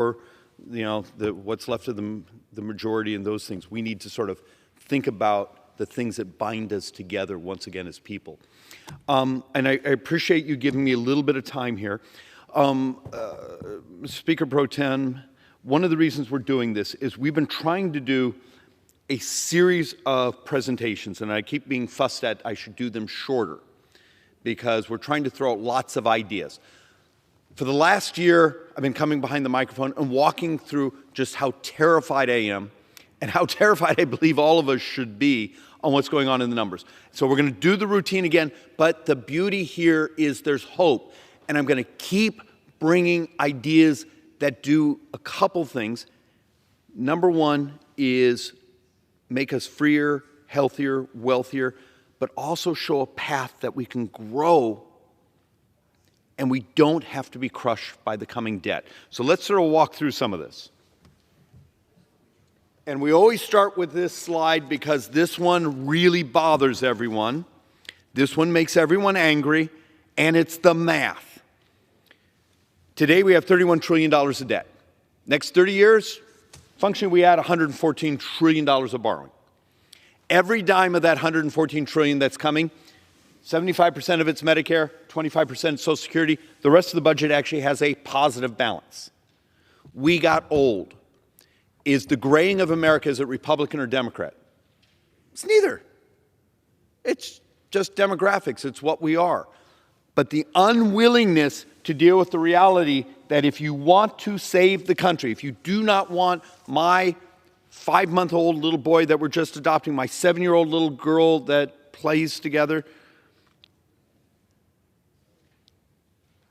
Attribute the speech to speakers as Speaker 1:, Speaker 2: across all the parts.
Speaker 1: or, you know, what's left of the majority and those things. We need to sort of think about the things that bind us together once again as people. And I appreciate you giving me a little bit of time here. Speaker Pro Tem, one of the reasons we're doing this is we've been trying to do a series of presentations, and I keep being fussed at I should do them shorter because we're trying to throw out lots of ideas. For the last year, I've been coming behind the microphone and walking through just how terrified I am and how terrified I believe all of us should be on what's going on in the numbers. So we're going to do the routine again, but the beauty here is there's hope, and I'm going to keep bringing ideas that do a couple things. Number one is make us freer, healthier, wealthier, but also show a path that we can grow and we don't have to be crushed by the coming debt. So let's sort of walk through some of this. And we always start with this slide because this one really bothers everyone. This one makes everyone angry, and it's the math. Today we have $31 trillion of debt. Next 30 years, functionally we add $114 trillion of borrowing. Every dime of that $114 trillion that's coming, 75% of it's Medicare, 25% Social Security. The rest of the budget actually has a positive balance. We got old. Is the graying of America, is it Republican or Democrat? It's neither. It's just demographics. It's what we are. But the unwillingness to deal with the reality that if you want to save the country, if you do not want my 5-month-old little boy that we're just adopting, my 7-year-old little girl that plays together,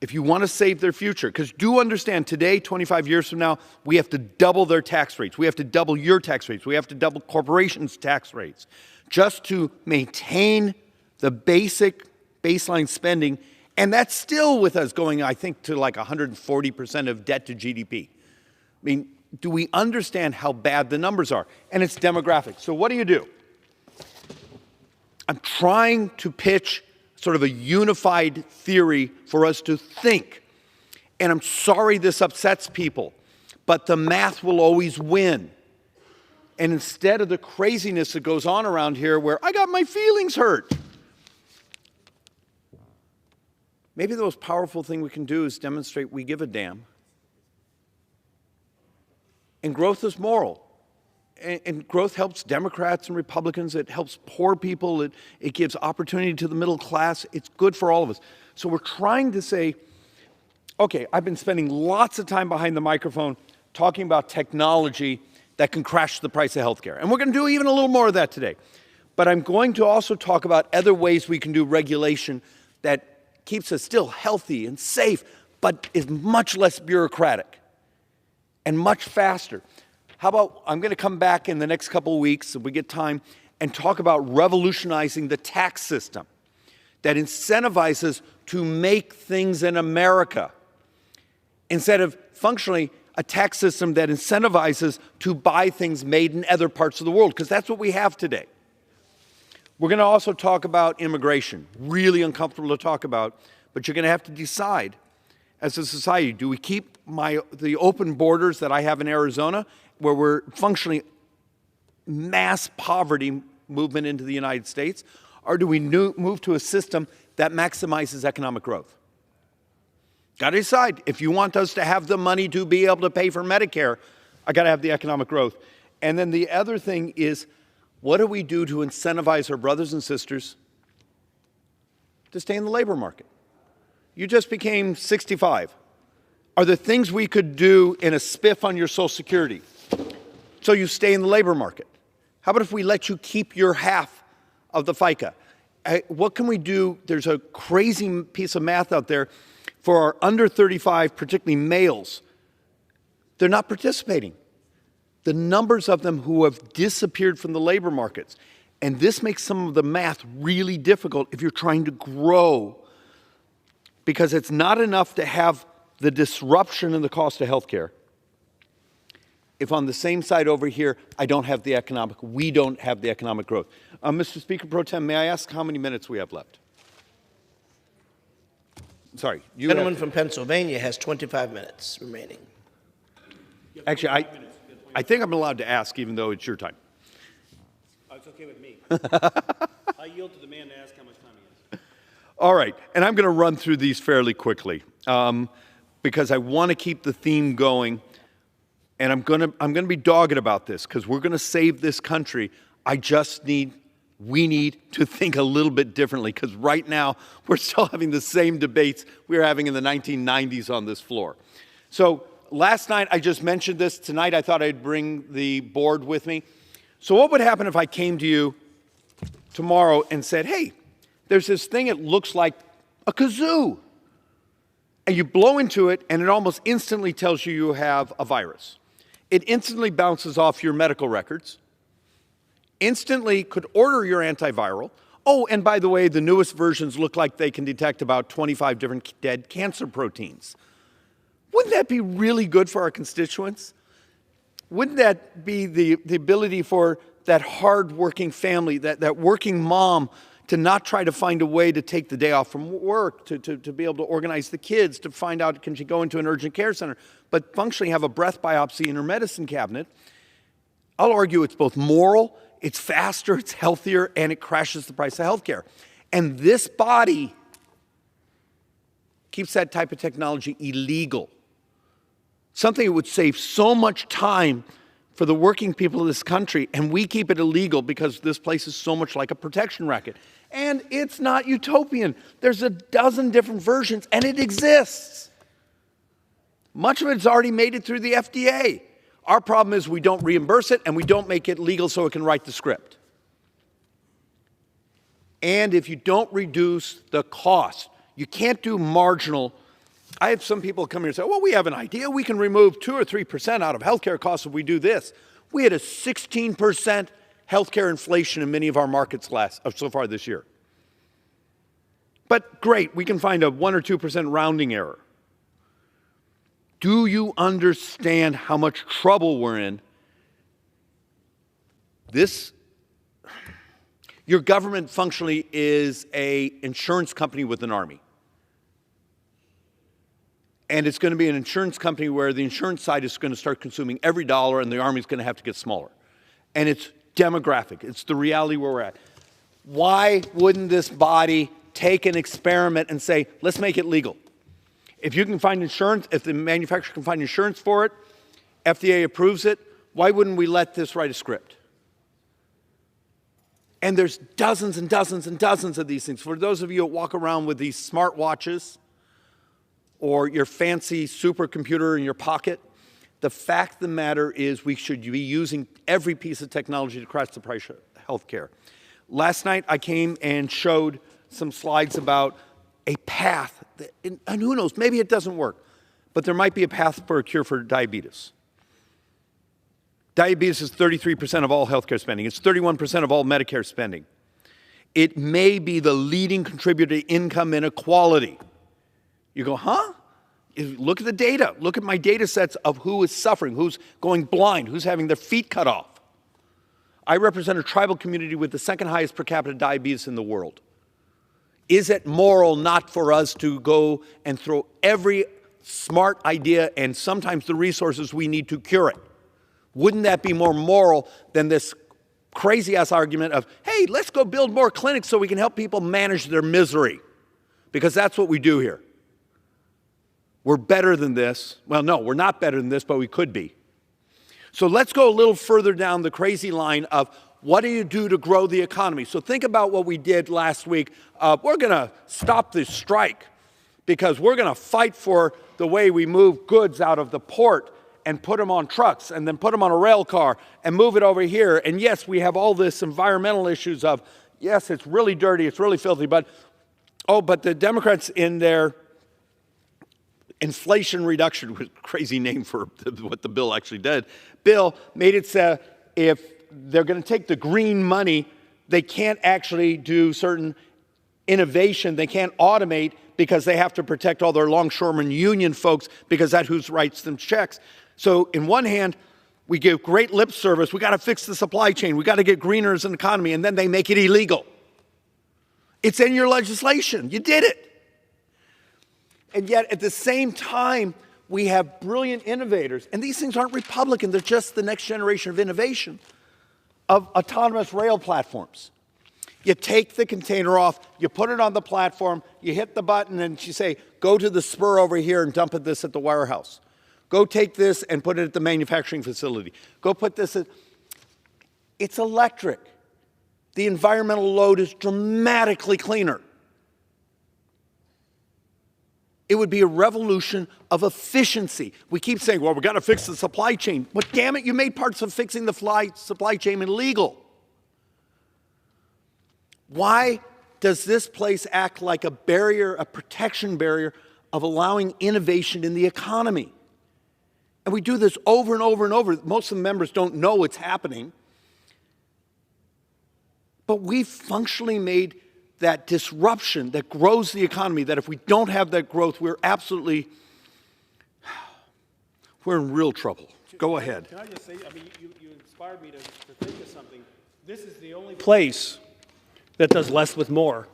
Speaker 1: if you want to save their future, because do understand today, 25 years from now, we have to double their tax rates. We have to double your tax rates. We have to double corporations' tax rates just to maintain the baseline spending. And that's still with us going, I think, to like 140% of debt to GDP. I mean, do we understand how bad the numbers are? And it's demographic. So what do? I'm trying to pitch sort of a unified theory for us to think. And I'm sorry this upsets people, but the math will always win. And instead of the craziness that goes on around here where I got my feelings hurt, maybe the most powerful thing we can do is demonstrate we give a damn. And growth is moral. And growth helps Democrats and Republicans. It helps poor people. It gives opportunity to the middle class. It's good for all of us. So we're trying to say, okay, I've been spending lots of time behind the microphone talking about technology that can crash the price of healthcare. And we're going to do even a little more of that today. But I'm going to also talk about other ways we can do regulation that keeps us still healthy and safe, but is much less bureaucratic and much faster. How about, I'm going to come back in the next couple of weeks, if we get time, and talk about revolutionizing the tax system that incentivizes to make things in America instead of functionally a tax system that incentivizes to buy things made in other parts of the world, because that's what we have today. We're going to also talk about immigration, really uncomfortable to talk about, but you're going to have to decide as a society, do we keep the open borders that I have in Arizona, where we're functionally mass poverty movement into the United States, or do we move to a system that maximizes economic growth? Got to decide. If you want us to have the money to be able to pay for Medicare, I got to have the economic growth. And then the other thing is, what do we do to incentivize our brothers and sisters to stay in the labor market? You just became 65. Are there things we could do in a spiff on your Social Security so you stay in the labor market? How about if we let you keep your half of the FICA? What can we do? There's a crazy piece of math out there for our under 35, particularly males. They're not participating. The numbers of them who have disappeared from the labor markets. And this makes some of the math really difficult if you're trying to grow, because it's not enough to have the disruption in the cost of healthcare if on the same side over here, we don't have the economic growth. Mr. Speaker Pro Tem, may I ask how many minutes we have left? Sorry.
Speaker 2: The gentleman from Pennsylvania has 25 minutes remaining.
Speaker 1: Actually, I think I'm allowed to ask, even though it's your time.
Speaker 2: Oh, it's okay with me. I yield to the man to ask how much time he has.
Speaker 1: All right, and I'm going to run through these fairly quickly because I want to keep the theme going, and I'm going to be dogged about this because we're going to save this country. We need to think a little bit differently because right now we're still having the same debates we were having in the 1990s on this floor. So last night I just mentioned this. Tonight I thought I'd bring the board with me. So what would happen if I came to you tomorrow and said, hey, there's this thing that looks like a kazoo. And you blow into it and it almost instantly tells you you have a virus. It instantly bounces off your medical records. Instantly could order your antiviral. Oh, and by the way, the newest versions look like they can detect about 25 different dead cancer proteins. Wouldn't that be really good for our constituents? Wouldn't that be the ability for that hard-working family, that working mom, to not try to find a way to take the day off from work, to be able to organize the kids, to find out can she go into an urgent care center, but functionally have a breath biopsy in her medicine cabinet? I'll argue it's both moral, it's faster, it's healthier, and it crashes the price of healthcare. And this body keeps that type of technology illegal. Something that would save so much time for the working people of this country, and we keep it illegal because this place is so much like a protection racket. And it's not utopian. There's a dozen different versions, and it exists. Much of it's already made it through the FDA. Our problem is we don't reimburse it and we don't make it legal so it can write the script. And if you don't reduce the cost, you can't do marginal. I have some people come here and say, well, we have an idea. We can remove 2 or 3% out of healthcare costs if we do this. We had a 16% healthcare inflation in many of our markets so far this year. But great, we can find a 1 or 2% rounding error. Do you understand how much trouble we're in? Your government functionally is an insurance company with an army. And it's going to be an insurance company where the insurance side is going to start consuming every dollar and the army is going to have to get smaller. And it's demographic. It's the reality where we're at. Why wouldn't this body take an experiment and say, let's make it legal? If you can find insurance, if the manufacturer can find insurance for it, FDA approves it, why wouldn't we let this write a script? And there's dozens and dozens and dozens of these things. For those of you that walk around with these smartwatches or your fancy supercomputer in your pocket, the fact of the matter is we should be using every piece of technology to crash the price of healthcare. Last night I came and showed some slides about a path, and who knows, maybe it doesn't work, but there might be a path for a cure for diabetes. Diabetes is 33% of all healthcare spending. It's 31% of all Medicare spending. It may be the leading contributor to income inequality. You go, huh? Look at the data. Look at my data sets of who is suffering, who's going blind, who's having their feet cut off. I represent a tribal community with the second highest per capita diabetes in the world. Is it moral not for us to go and throw every smart idea and sometimes the resources we need to cure it? Wouldn't that be more moral than this crazy-ass argument of, hey, let's go build more clinics so we can help people manage their misery? Because that's what we do here. We're better than this. Well, no, we're not better than this, but we could be. So let's go a little further down the crazy line of what do you do to grow the economy? So think about what we did last week. We're going to stop this strike because we're going to fight for the way we move goods out of the port and put them on trucks and then put them on a rail car and move it over here. And yes, we have all this environmental issues of, yes, it's really dirty, it's really filthy, but the Democrats in their Inflation Reduction, was a crazy name for what the bill actually did, bill made it say if they're going to take the green money, they can't actually do certain innovation, they can't automate because they have to protect all their longshoremen union folks because that's who writes them checks. So in one hand, we give great lip service, we got to fix the supply chain, we got to get greener as an economy, and then they make it illegal. It's in your legislation, you did it. And yet at the same time, We have brilliant innovators, and these things aren't Republican, they're just the next generation of innovation, of autonomous rail platforms. You take the container off, you put it on the platform, you hit the button, and you say, go to the spur over here and dump this at the warehouse. Go take this and put it at the manufacturing facility. Go put this at... It's electric. The environmental load is dramatically cleaner. It would be a revolution of efficiency. We keep saying, well, we've got to fix the supply chain. But damn it, you made parts of fixing the supply chain illegal. Why does this place act like a barrier, a protection barrier of allowing innovation in the economy? And we do this over and over and over. Most of the members don't know it's happening. But we've functionally made that disruption that grows the economy, that if we don't have that growth, we're in real trouble. Go ahead.
Speaker 2: Can I just say, I mean, you inspired me to think of something. This is the only place that does less with more.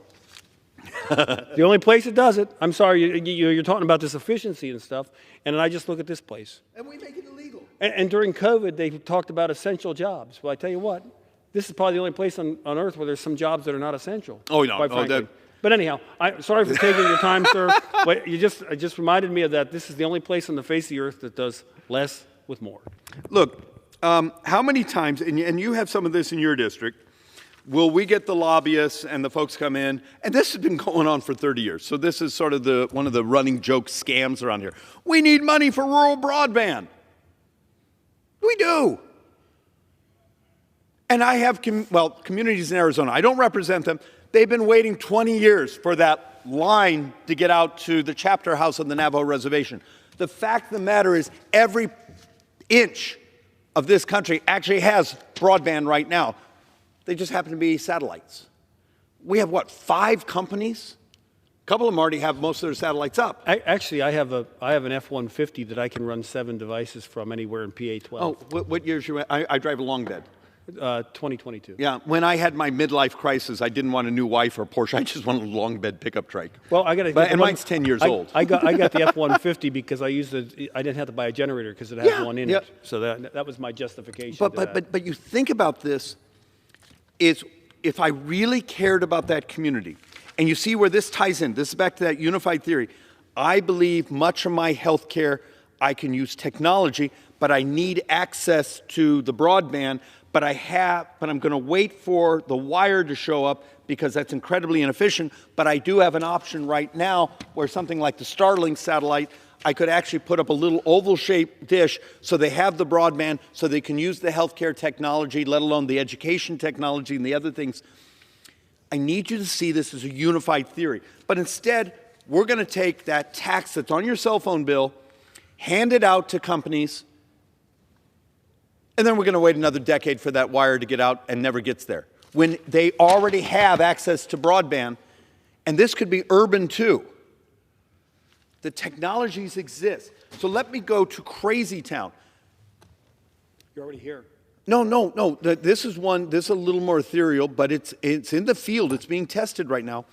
Speaker 2: The only place that does it. I'm sorry, you're talking about this efficiency and stuff, and I just look at this place.
Speaker 1: And we make it illegal.
Speaker 2: And during COVID, they talked about essential jobs. Well, I tell you what, this is probably the only place on earth where there's some jobs that are not essential.
Speaker 1: Oh, no.
Speaker 2: Quite frankly. But anyhow, sorry for taking your time, sir. But it just reminded me of that. This is the only place on the face of the earth that does less with more.
Speaker 1: Look, how many times, and you have some of this in your district, will we get the lobbyists and the folks come in, and this has been going on for 30 years, so this is sort of one of the running joke scams around here. We need money for rural broadband. We do. And I have, communities in Arizona, I don't represent them, they've been waiting 20 years for that line to get out to the chapter house on the Navajo reservation. The fact of the matter is every inch of this country actually has broadband right now. They just happen to be satellites. We have, 5 companies? A couple of them already have most of their satellites up.
Speaker 2: Actually, I have an F-150 that I can run 7 devices from anywhere in PA-12.
Speaker 1: Oh, what years you? I drive a long bed.
Speaker 2: 2022.
Speaker 1: Yeah, when I had my midlife crisis, I didn't want a new wife or a Porsche. I just wanted a long bed pickup trike.
Speaker 2: Well, and
Speaker 1: mine's 10 years old.
Speaker 2: I got the F-150 because I didn't have to buy a generator because it has one in it. So that was my justification.
Speaker 1: But you think about this. Is if I really cared about that community, and you see where this ties in, this is back to that unified theory. I believe much of my health care, I can use technology, but I need access to the broadband, but I'm going to wait for the wire to show up because that's incredibly inefficient, but I do have an option right now where something like the Starlink satellite, I could actually put up a little oval-shaped dish so they have the broadband, so they can use the healthcare technology, let alone the education technology and the other things. I need you to see this as a unified theory. But instead, we're going to take that tax that's on your cell phone bill, hand it out to companies, and then we're going to wait another decade for that wire to get out and never gets there. When they already have access to broadband, and this could be urban too. The technologies exist. So let me go to Crazy Town.
Speaker 2: You're already here.
Speaker 1: No. This is a little more ethereal, but it's in the field. It's being tested right now.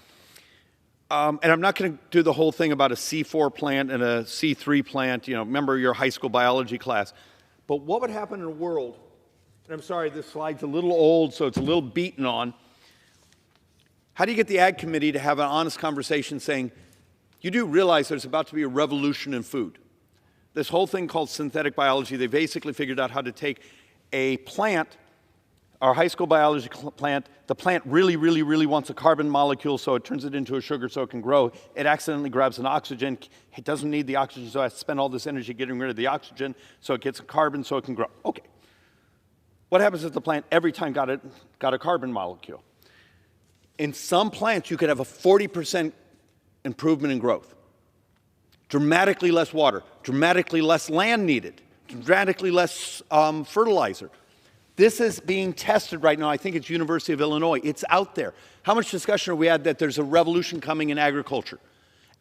Speaker 1: And I'm not going to do the whole thing about a C4 plant and a C3 plant. Remember your high school biology class. But what would happen in a world, and I'm sorry, this slide's a little old, so it's a little beaten on. How do you get the Ag Committee to have an honest conversation saying, you do realize there's about to be a revolution in food. This whole thing called synthetic biology, they basically figured out how to take a plant, our high school biology plant, the plant really, really, really wants a carbon molecule, so it turns it into a sugar so it can grow. It accidentally grabs an oxygen. It doesn't need the oxygen, so it has to spend all this energy getting rid of the oxygen, so it gets a carbon so it can grow. Okay. What happens if the plant every time got a carbon molecule? In some plants, you could have a 40% improvement in growth. Dramatically less water, dramatically less land needed, dramatically less fertilizer. This is being tested right now. I think it's University of Illinois. It's out there. How much discussion have we had that there's a revolution coming in agriculture?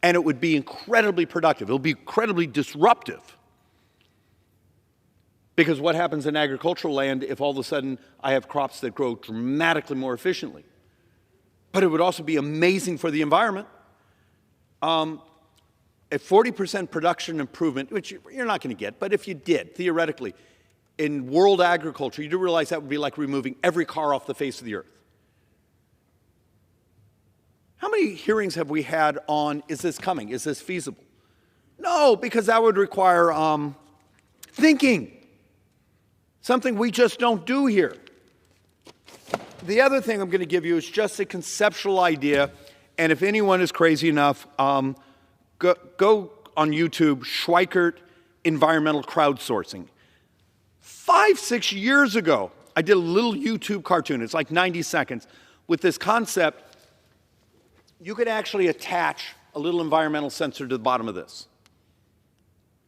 Speaker 1: And it would be incredibly productive. It'll be incredibly disruptive. Because what happens in agricultural land if all of a sudden I have crops that grow dramatically more efficiently? But it would also be amazing for the environment. a 40% production improvement, which you're not going to get, but if you did, theoretically, in world agriculture, you do realize that would be like removing every car off the face of the earth. How many hearings have we had on, is this coming? Is this feasible? No, because that would require thinking, something we just don't do here. The other thing I'm going to give you is just a conceptual idea, and if anyone is crazy enough, go on YouTube, Schweikert environmental crowdsourcing. 5-6 years ago, I did a little YouTube cartoon. It's like 90 seconds. With this concept, you could actually attach a little environmental sensor to the bottom of this.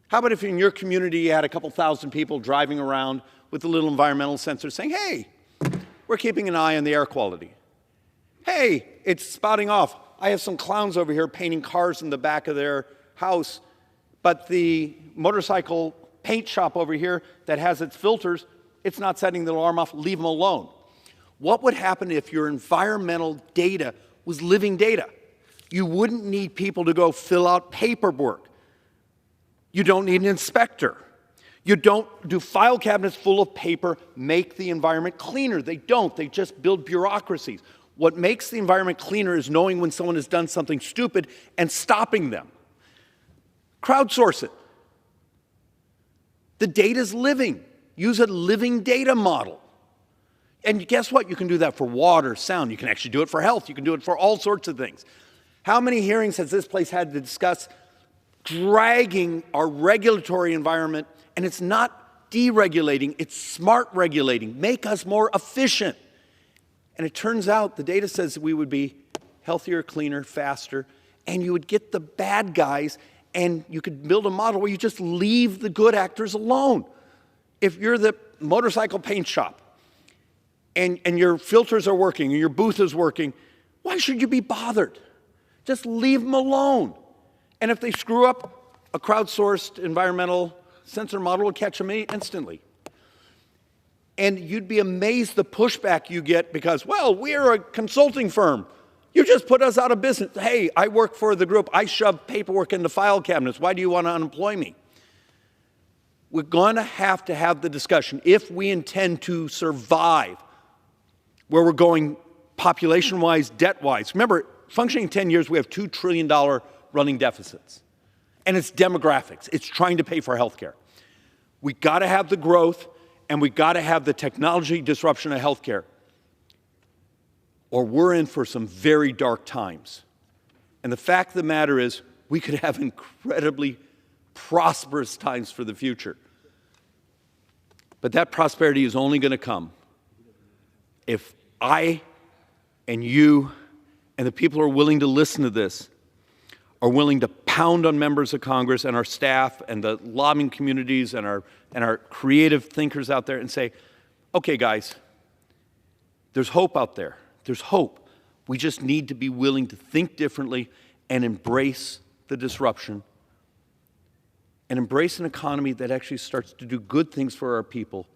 Speaker 1: How about if in your community you had a couple thousand people driving around with a little environmental sensor saying, hey, we're keeping an eye on the air quality. Hey, it's spouting off. I have some clowns over here painting cars in the back of their house, but the motorcycle paint shop over here that has its filters, it's not setting the alarm off, leave them alone. What would happen if your environmental data was living data? You wouldn't need people to go fill out paperwork. You don't need an inspector. You don't do file cabinets full of paper make the environment cleaner. They don't. They just build bureaucracies. What makes the environment cleaner is knowing when someone has done something stupid and stopping them. Crowdsource it. The data's living. Use a living data model. And guess what? You can do that for water, sound. You can actually do it for health. You can do it for all sorts of things. How many hearings has this place had to discuss dragging our regulatory environment? And it's not deregulating, it's smart regulating. Make us more efficient. And it turns out the data says that we would be healthier, cleaner, faster, and you would get the bad guys, and you could build a model where you just leave the good actors alone. If you're the motorcycle paint shop, and your filters are working, and your booth is working, why should you be bothered? Just leave them alone. And if they screw up, a crowdsourced environmental sensor model will catch them instantly. And you'd be amazed the pushback you get because, well, we're a consulting firm. You just put us out of business. Hey, I work for the group. I shove paperwork into file cabinets. Why do you want to unemploy me? We're going to have the discussion if we intend to survive where we're going population-wise, debt-wise. Remember, functioning 10 years, we have $2 trillion running deficits. And it's demographics. It's trying to pay for health care. We got to have the growth, and we got to have the technology disruption of health care, or we're in for some very dark times. And the fact of the matter is, we could have incredibly prosperous times for the future. But that prosperity is only going to come if I and you and the people who are willing to listen to this are willing to pound on members of Congress and our staff and the lobbying communities and our creative thinkers out there and say, okay, guys, there's hope out there. There's hope. We just need to be willing to think differently and embrace the disruption and embrace an economy that actually starts to do good things for our people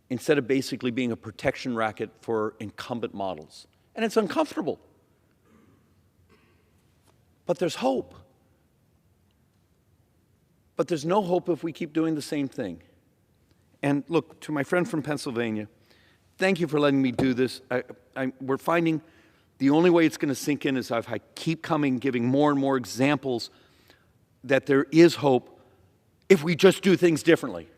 Speaker 1: instead of basically being a protection racket for incumbent models. And it's uncomfortable. But there's hope. But there's no hope if we keep doing the same thing. And look, to my friend from Pennsylvania, thank you for letting me do this. We're finding the only way it's going to sink in is if I keep coming, giving more and more examples that there is hope if we just do things differently.